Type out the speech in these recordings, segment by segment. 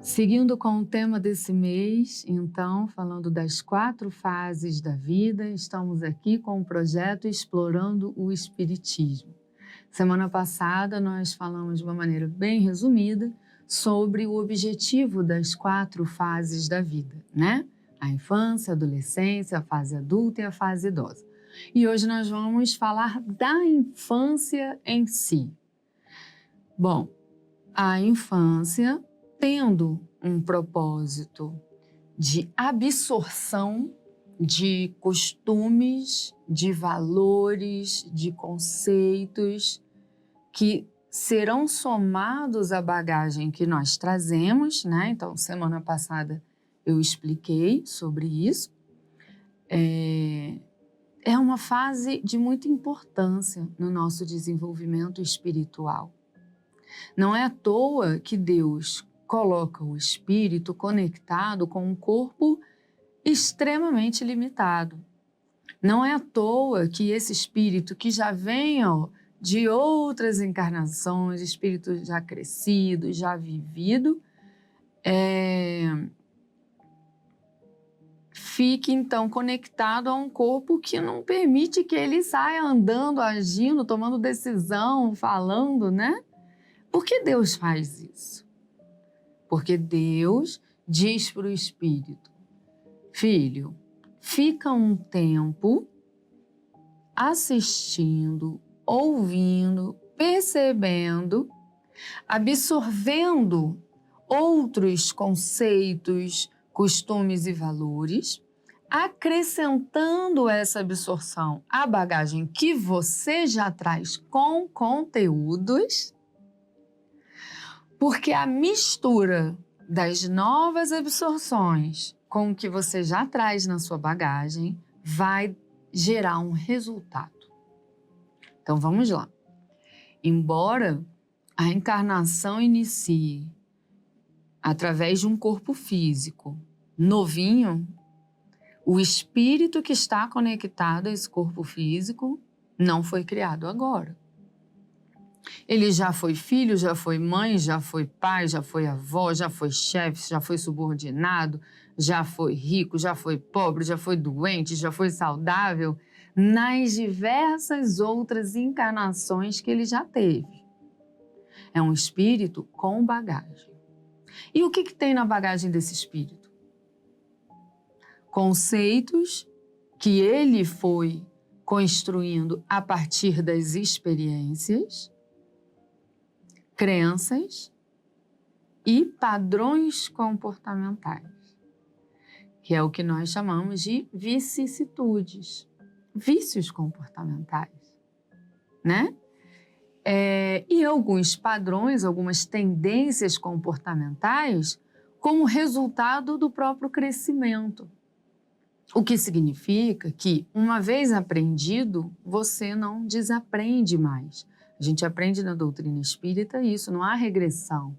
Seguindo com o tema desse mês, então, falando das 4 fases da vida, estamos aqui com o projeto Explorando o Espiritismo. Semana passada nós falamos de uma maneira bem resumida sobre o objetivo das 4 fases da vida, né? A infância, a adolescência, a fase adulta e a fase idosa. E hoje nós vamos falar da infância em si. Bom, a infância tendo um propósito de absorção de costumes, de valores, de conceitos que serão somados à bagagem que nós trazemos, né? Então, semana passada eu expliquei sobre isso. É uma fase de muita importância no nosso desenvolvimento espiritual. Não é à toa que Deus coloca o espírito conectado com um corpo extremamente limitado. Não é à toa que esse espírito que já vem de outras encarnações, espírito já crescido, já vivido, fique então conectado a um corpo que não permite que ele saia andando, agindo, tomando decisão, falando, né? Por que Deus faz isso? Porque Deus diz para o espírito: filho, fica um tempo assistindo, ouvindo, percebendo, absorvendo outros conceitos, costumes e valores, acrescentando essa absorção à bagagem que você já traz com conteúdos, porque a mistura das novas absorções com o que você já traz na sua bagagem vai gerar um resultado. Então vamos lá. Embora a encarnação inicie através de um corpo físico novinho, o espírito que está conectado a esse corpo físico não foi criado agora. Ele já foi filho, já foi mãe, já foi pai, já foi avó, já foi chefe, já foi subordinado, já foi rico, já foi pobre, já foi doente, já foi saudável, nas diversas outras encarnações que ele já teve. É um espírito com bagagem. E o que tem na bagagem desse espírito? Conceitos que ele foi construindo a partir das experiências, crenças e padrões comportamentais, que é o que nós chamamos de vicissitudes, vícios comportamentais, né? E alguns padrões, algumas tendências comportamentais como resultado do próprio crescimento. O que significa que, uma vez aprendido, você não desaprende mais. A gente aprende na doutrina espírita isso, não há regressão,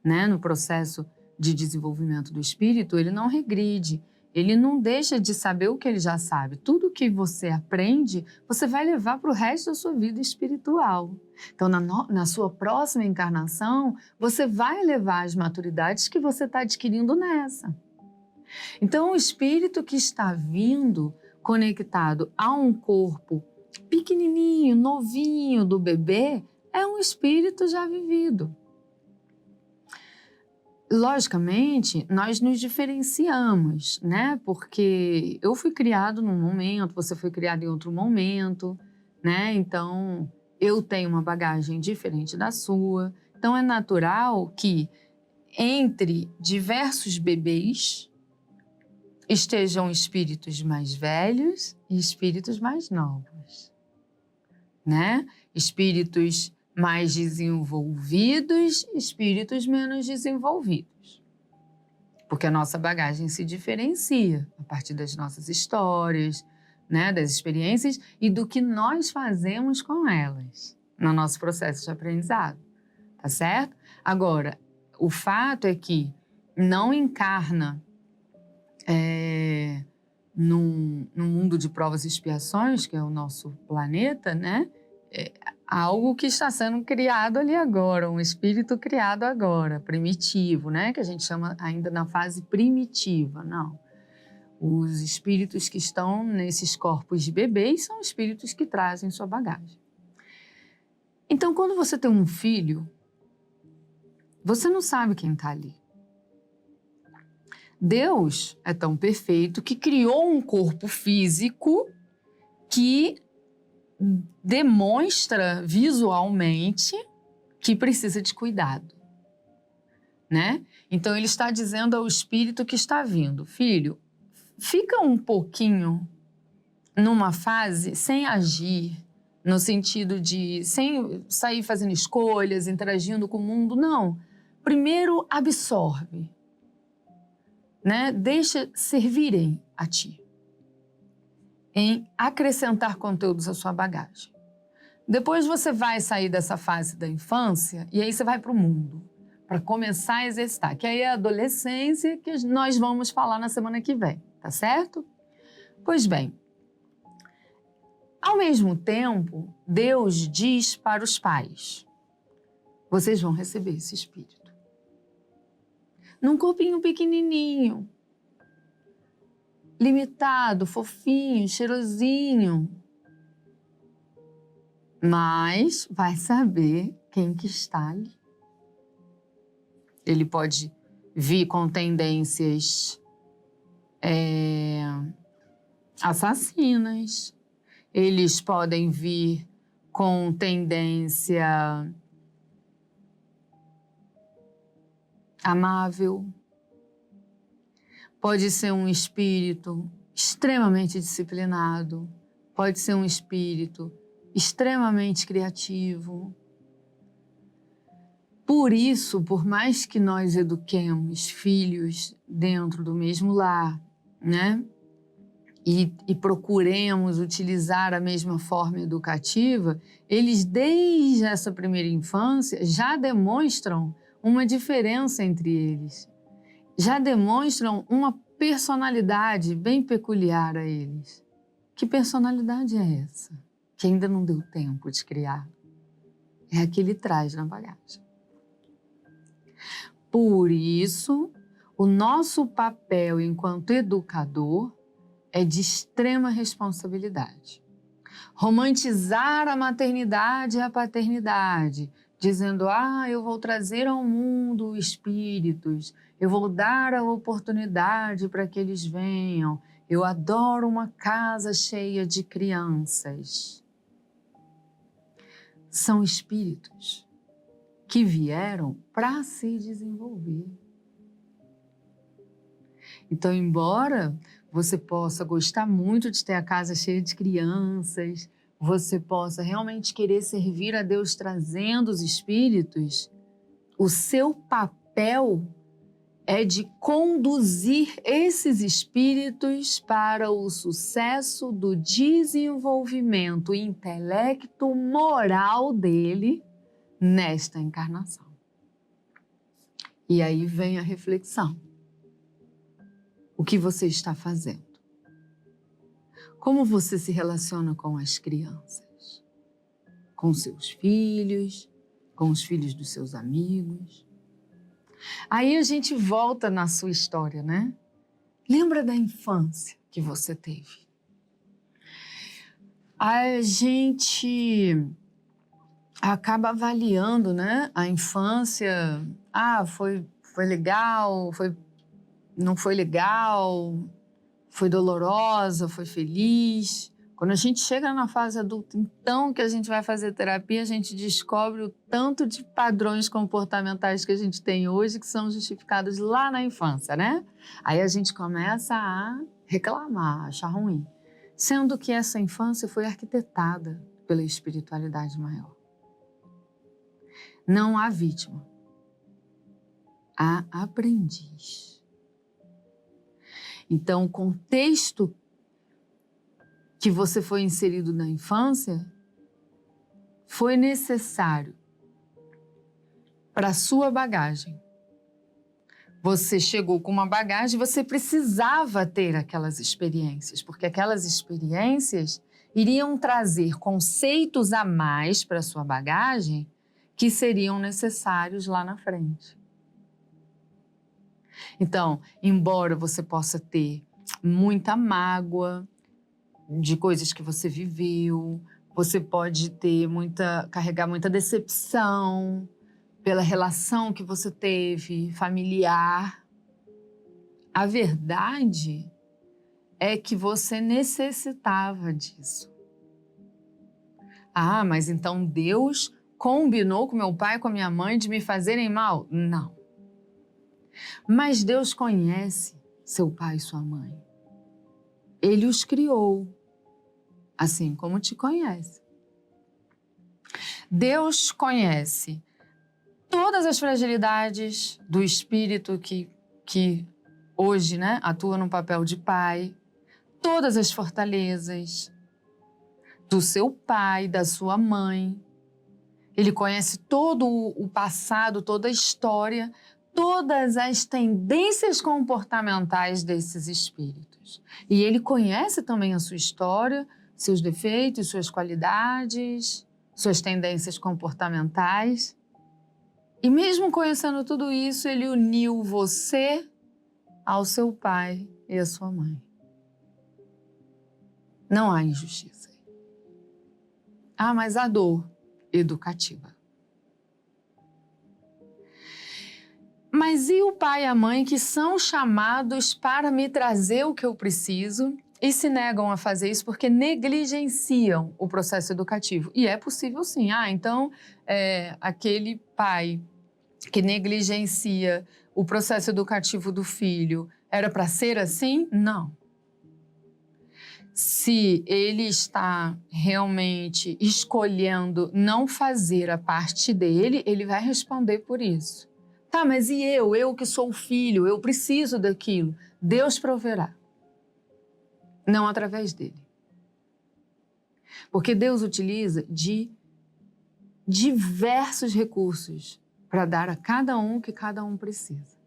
né? No processo de desenvolvimento do espírito, ele não regride, ele não deixa de saber o que ele já sabe. Tudo que você aprende, você vai levar para o resto da sua vida espiritual. Então, na sua próxima encarnação, você vai levar as maturidades que você está adquirindo nessa. Então, o espírito que está vindo conectado a um corpo pequenininho, novinho do bebê, é um espírito já vivido. Logicamente, nós nos diferenciamos, né? Porque eu fui criado num momento, você foi criado em outro momento, né? Então, eu tenho uma bagagem diferente da sua. Então, é natural que entre diversos bebês estejam espíritos mais velhos e espíritos mais novos, né? Espíritos mais desenvolvidos, espíritos menos desenvolvidos. Porque a nossa bagagem se diferencia a partir das nossas histórias, né? Das experiências e do que nós fazemos com elas no nosso processo de aprendizado, tá certo? Agora, o fato é que não encarna num mundo de provas e expiações, que é o nosso planeta, né? algo que está sendo criado ali agora, um espírito criado agora, primitivo, né? Que a gente chama ainda na fase primitiva, não. Os espíritos que estão nesses corpos de bebês são espíritos que trazem sua bagagem. Então, quando você tem um filho, você não sabe quem está ali. Deus é tão perfeito que criou um corpo físico que demonstra visualmente que precisa de cuidado, né? Então, ele está dizendo ao espírito que está vindo, filho, fica um pouquinho numa fase sem agir, no sentido de sem sair fazendo escolhas, interagindo com o mundo, não. Primeiro absorve, né? Deixa servirem a ti, em acrescentar conteúdos à sua bagagem. Depois você vai sair dessa fase da infância e aí você vai para o mundo, para começar a exercitar, que aí é a adolescência que nós vamos falar na semana que vem, tá certo? Pois bem, ao mesmo tempo, Deus diz para os pais, vocês vão receber esse espírito. Num corpinho pequenininho, limitado, fofinho, cheirosinho. Mas vai saber quem que está ali. Ele pode vir com tendências assassinas. Eles podem vir com tendência amável. Pode ser um espírito extremamente disciplinado. Pode ser um espírito extremamente criativo. Por isso, por mais que nós eduquemos filhos dentro do mesmo lar, né? E procuremos utilizar a mesma forma educativa, eles desde essa primeira infância já demonstram uma diferença entre eles. Já demonstram uma personalidade bem peculiar a eles. Que personalidade é essa? Que ainda não deu tempo de criar. É a que ele traz na bagagem. Por isso, o nosso papel enquanto educador é de extrema responsabilidade. Romantizar a maternidade e a paternidade, dizendo, eu vou trazer ao mundo espíritos, eu vou dar a oportunidade para que eles venham, eu adoro uma casa cheia de crianças. São espíritos que vieram para se desenvolver. Então, embora você possa gostar muito de ter a casa cheia de crianças, você possa realmente querer servir a Deus trazendo os espíritos, o seu papel é de conduzir esses espíritos para o sucesso do desenvolvimento intelecto-moral dele nesta encarnação. E aí vem a reflexão. O que você está fazendo? Como você se relaciona com as crianças? Com seus filhos? Com os filhos dos seus amigos? Aí a gente volta na sua história, né? Lembra da infância que você teve? A gente acaba avaliando, né? A infância, foi legal, não foi legal, foi dolorosa, foi feliz. Quando a gente chega na fase adulta, então que a gente vai fazer terapia, a gente descobre o tanto de padrões comportamentais que a gente tem hoje que são justificados lá na infância, né? Aí a gente começa a reclamar, a achar ruim. Sendo que essa infância foi arquitetada pela espiritualidade maior. Não há vítima, há aprendiz. Então, o contexto que você foi inserido na infância foi necessário para a sua bagagem. Você chegou com uma bagagem, você precisava ter aquelas experiências, porque aquelas experiências iriam trazer conceitos a mais para sua bagagem que seriam necessários lá na frente. Então, embora você possa ter muita mágoa de coisas que você viveu, você pode carregar muita decepção pela relação que você teve, familiar. A verdade é que você necessitava disso. Ah, mas então Deus combinou com meu pai e com a minha mãe de me fazerem mal? Não. Mas Deus conhece seu pai e sua mãe. Ele os criou, assim como te conhece. Deus conhece todas as fragilidades do espírito que hoje, né, atua no papel de pai, todas as fortalezas do seu pai, da sua mãe. Ele conhece todo o passado, toda a história, todas as tendências comportamentais desses espíritos. E ele conhece também a sua história, seus defeitos, suas qualidades, suas tendências comportamentais. E mesmo conhecendo tudo isso, ele uniu você ao seu pai e à sua mãe. Não há injustiça. Ah, mas há dor educativa. Mas e o pai e a mãe que são chamados para me trazer o que eu preciso e se negam a fazer isso porque negligenciam o processo educativo? E é possível sim. Ah, então aquele pai que negligencia o processo educativo do filho era para ser assim? Não. Se ele está realmente escolhendo não fazer a parte dele, ele vai responder por isso. Tá, mas e eu que sou o filho, eu preciso daquilo. Deus proverá. Não através dele. Porque Deus utiliza de diversos recursos para dar a cada um o que cada um precisa.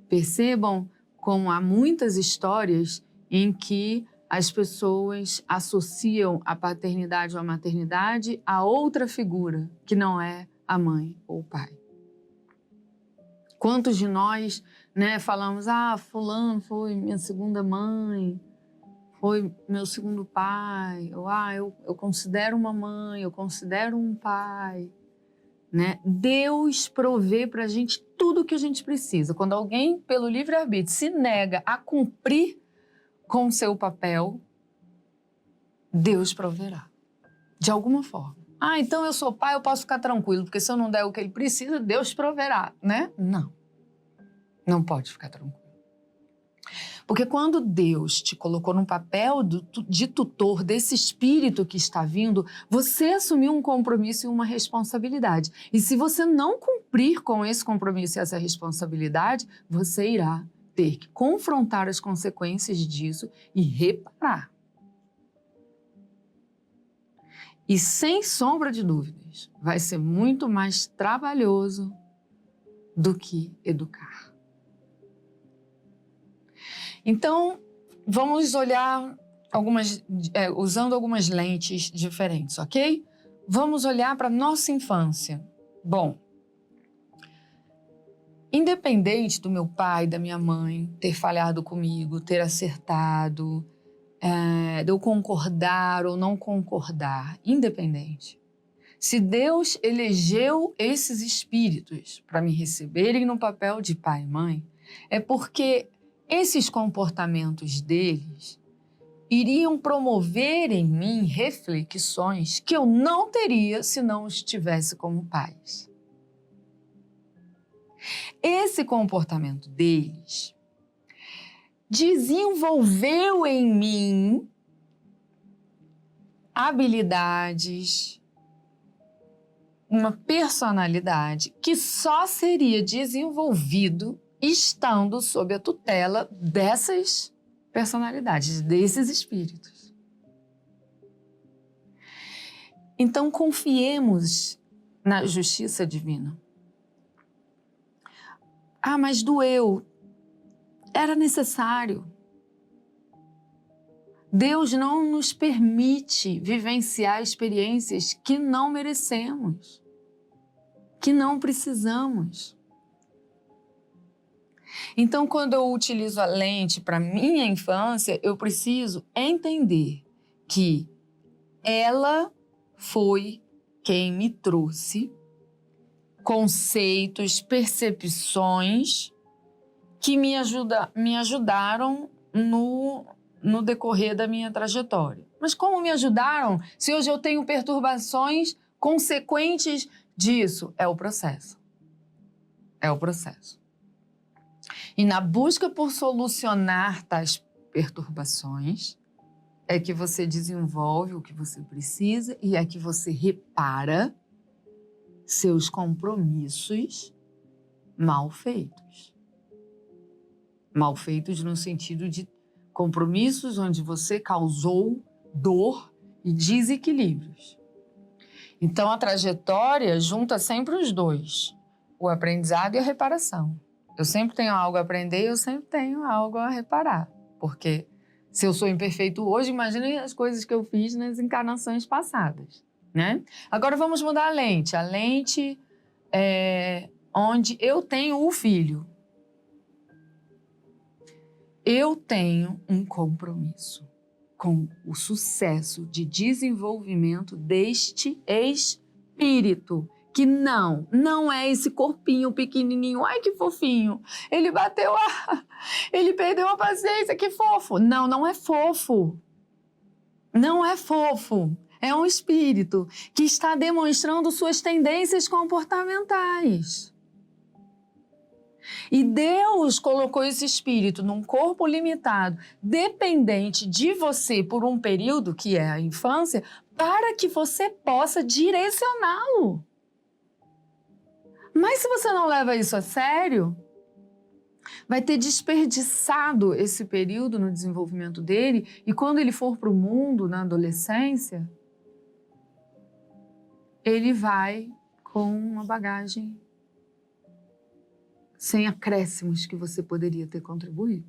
Percebam como há muitas histórias em que as pessoas associam a paternidade ou a maternidade a outra figura, que não é a mãe ou o pai. Quantos de nós, né, falamos, fulano foi minha segunda mãe, foi meu segundo pai, ou eu considero uma mãe, eu considero um pai. Né? Deus provê para a gente tudo o que a gente precisa. Quando alguém, pelo livre-arbítrio, se nega a cumprir com o seu papel, Deus proverá. De alguma forma. Então eu sou pai, eu posso ficar tranquilo, porque se eu não der o que ele precisa, Deus proverá, né? Não. Não pode ficar tranquilo. Porque quando Deus te colocou no papel de tutor desse espírito que está vindo, você assumiu um compromisso e uma responsabilidade. E se você não cumprir com esse compromisso e essa responsabilidade, você irá ter que confrontar as consequências disso e reparar. E sem sombra de dúvidas, vai ser muito mais trabalhoso do que educar. Então, vamos olhar usando algumas lentes diferentes, ok? Vamos olhar para a nossa infância. Bom, independente do meu pai, da minha mãe ter falhado comigo, ter acertado, de eu concordar ou não concordar, independente. Se Deus elegeu esses espíritos para me receberem no papel de pai e mãe, é porque esses comportamentos deles iriam promover em mim reflexões que eu não teria se não os tivesse como pais. Esse comportamento deles desenvolveu em mim habilidades, uma personalidade que só seria desenvolvido estando sob a tutela dessas personalidades, desses espíritos. Então, confiemos na justiça divina. Mas doeu. Era necessário. Deus não nos permite vivenciar experiências que não merecemos, que não precisamos. Então, quando eu utilizo a lente para minha infância, eu preciso entender que ela foi quem me trouxe conceitos, percepções que me ajudaram no decorrer da minha trajetória. Mas como me ajudaram se hoje eu tenho perturbações consequentes disso? É o processo. É o processo. E na busca por solucionar tais perturbações, é que você desenvolve o que você precisa e é que você repara seus compromissos mal feitos. Mal feitos no sentido de compromissos onde você causou dor e desequilíbrios. Então, a trajetória junta sempre os dois, o aprendizado e a reparação. Eu sempre tenho algo a aprender e eu sempre tenho algo a reparar, porque se eu sou imperfeito hoje, imagine as coisas que eu fiz nas encarnações passadas, né? Agora vamos mudar a lente. A lente é onde eu tenho o filho. Eu tenho um compromisso com o sucesso de desenvolvimento deste espírito, que não é esse corpinho pequenininho, ai que fofinho, ele bateu, ele perdeu a paciência, que fofo. Não é fofo. Não é fofo. É um espírito que está demonstrando suas tendências comportamentais. E Deus colocou esse espírito num corpo limitado, dependente de você por um período, que é a infância, para que você possa direcioná-lo. Mas se você não leva isso a sério, vai ter desperdiçado esse período no desenvolvimento dele e quando ele for para o mundo, na adolescência, ele vai com uma bagagem sem acréscimos que você poderia ter contribuído.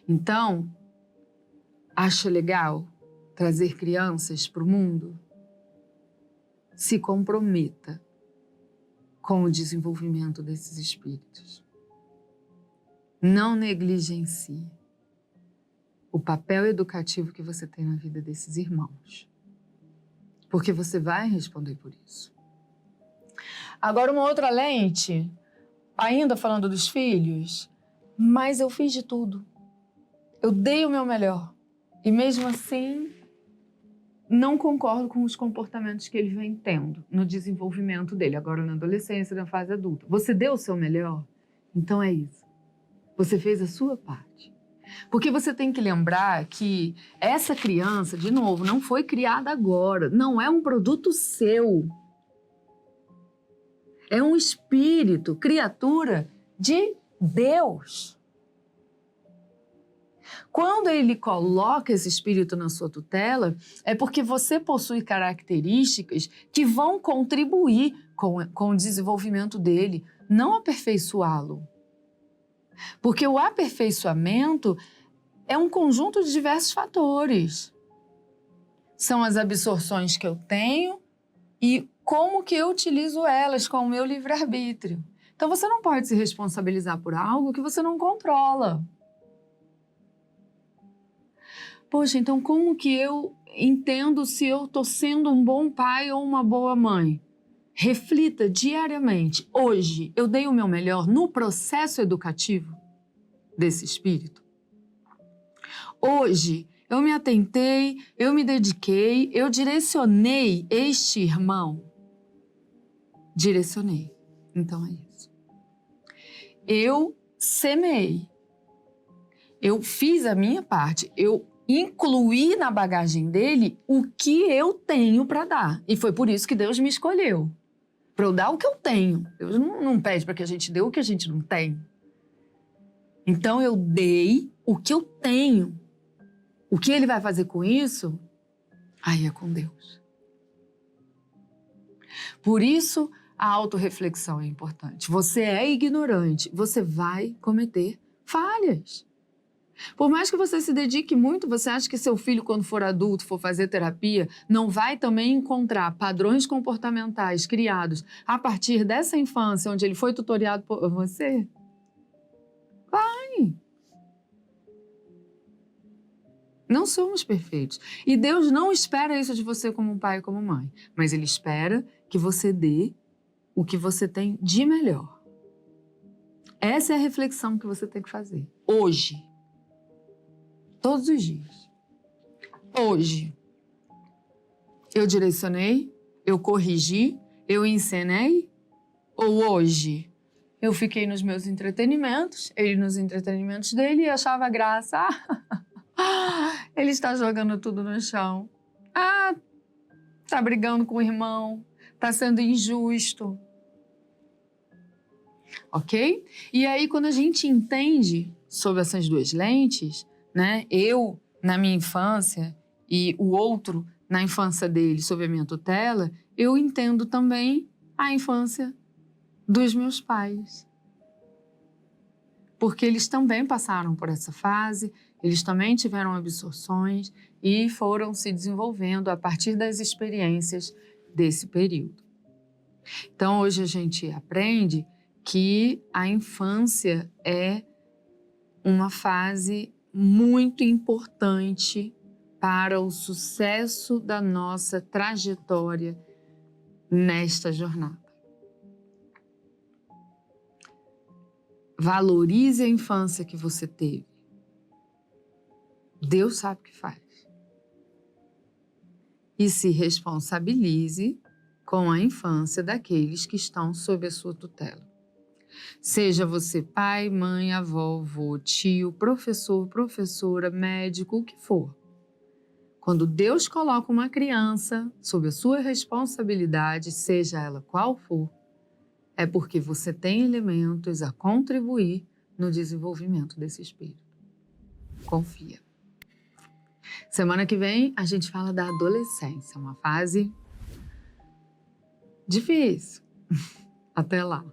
Então, acha legal trazer crianças para o mundo? Se comprometa com o desenvolvimento desses espíritos. Não negligencie o papel educativo que você tem na vida desses irmãos, porque você vai responder por isso. Agora, uma outra lente, ainda falando dos filhos, mas eu fiz de tudo. Eu dei o meu melhor. E mesmo assim, não concordo com os comportamentos que ele vem tendo no desenvolvimento dele, agora na adolescência, na fase adulta. Você deu o seu melhor? Então é isso. Você fez a sua parte. Porque você tem que lembrar que essa criança, de novo, não foi criada agora. Não é um produto seu. É um espírito, criatura de Deus. Quando ele coloca esse espírito na sua tutela, é porque você possui características que vão contribuir com o desenvolvimento dele, não aperfeiçoá-lo. Porque o aperfeiçoamento é um conjunto de diversos fatores. São as absorções que eu tenho e como que eu utilizo elas com o meu livre-arbítrio. Então você não pode se responsabilizar por algo que você não controla. Poxa, então como que eu entendo se eu estou sendo um bom pai ou uma boa mãe? Reflita diariamente. Hoje, eu dei o meu melhor no processo educativo desse espírito? Hoje, eu me atentei, eu me dediquei, eu direcionei este irmão? Direcionei. Então é isso. Eu semeei. Eu fiz a minha parte. Eu incluí na bagagem dele o que eu tenho para dar. E foi por isso que Deus me escolheu. Para eu dar o que eu tenho. Deus não pede para que a gente dê o que a gente não tem. Então eu dei o que eu tenho. O que ele vai fazer com isso? Aí é com Deus. Por isso, a autorreflexão é importante. Você é ignorante, você vai cometer falhas. Por mais que você se dedique muito, você acha que seu filho, quando for adulto, for fazer terapia, não vai também encontrar padrões comportamentais criados a partir dessa infância, onde ele foi tutoriado por você? Vai! Não somos perfeitos. E Deus não espera isso de você como pai e como mãe, mas Ele espera que você dê o que você tem de melhor. Essa é a reflexão que você tem que fazer. Hoje. Todos os dias. Hoje. Eu direcionei, eu corrigi, eu ensinei? Ou hoje? Eu fiquei nos meus entretenimentos, ele nos entretenimentos dele e achava graça. Ele está jogando tudo no chão. Está brigando com o irmão, está sendo injusto. Ok? E aí, quando a gente entende sobre essas duas lentes, né? Eu, na minha infância, e o outro, na infância dele, sob a minha tutela, eu entendo também a infância dos meus pais. Porque eles também passaram por essa fase, eles também tiveram absorções e foram se desenvolvendo a partir das experiências desse período. Então, hoje a gente aprende que a infância é uma fase muito importante para o sucesso da nossa trajetória nesta jornada. Valorize a infância que você teve. Deus sabe o que faz. E se responsabilize com a infância daqueles que estão sob a sua tutela. Seja você pai, mãe, avó, avô, tio, professor, professora, médico, o que for. Quando Deus coloca uma criança sob a sua responsabilidade, seja ela qual for, é porque você tem elementos a contribuir no desenvolvimento desse espírito. Confia. Semana que vem a gente fala da adolescência, uma fase difícil. Até lá.